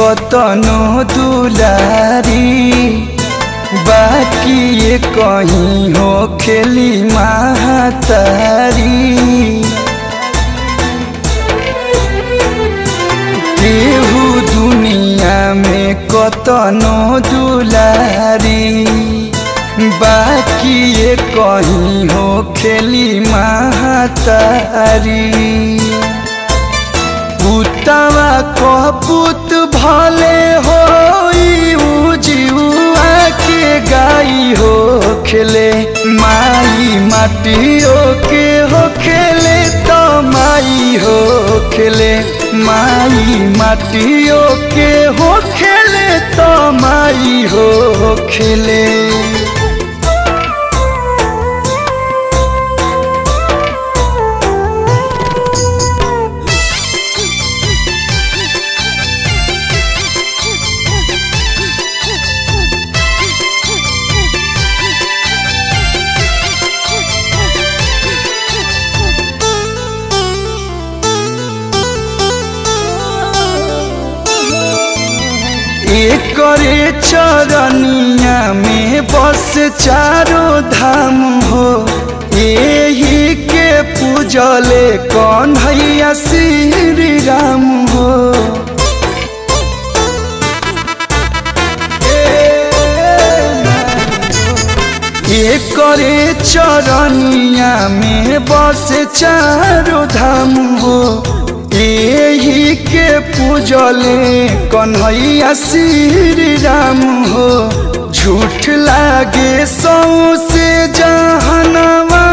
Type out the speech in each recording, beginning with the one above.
कतनो दुलारी बाकी ये कहीं हो खेली महतारी। केहू दुनिया में कतनो दुलारी बाकी ये कहीं हो खेली महतारी। पुतवा कपूत भले हो जीवा के गाई हो खेले माई माटियों के हो खेले तो माई हो खेले माई माटियों के हो खेले तो माई हो खेले। एकरे चरनिया में बस चारों धाम हो यही के पूजले कन्हैया श्री राम हो। एकरे चरनिया में बस चारों धाम हो यही के पूजले कन्हैया श्री राम हो। झूठ लागे सौसे जहनवा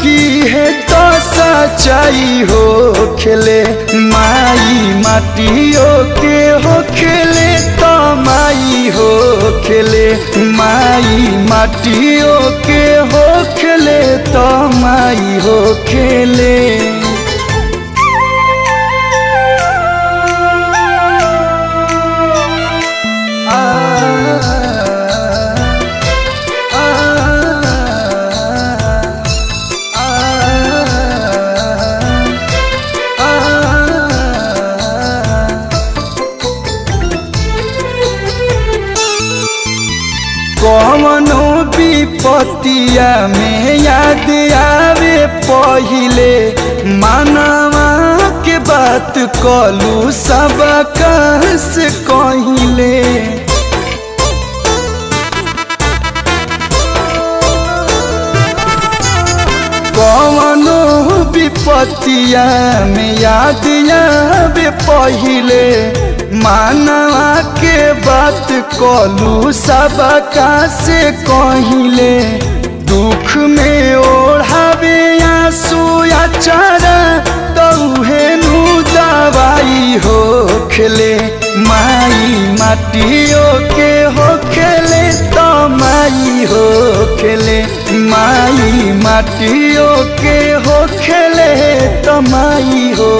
की है तो सच्चाई हो खेले माई माटियों के हो खेले तो माई हो खेले माई माटियों के हो खेले तो माई हो खेले। कवनो विपत्तिया में याद आवे पहिले मानवा के बात कलू सबका से कहिले। कवनो विपत्तिया में याद आवे पहिले मानवा के बात कलू सबका से कहिले। दुख में ओढ़ावे आंसू अचारा तौहे नु दवाई हो खेले माई माटियों के हो खेले तो माई हो खेले माई माटियों के हो खेले तो माई हो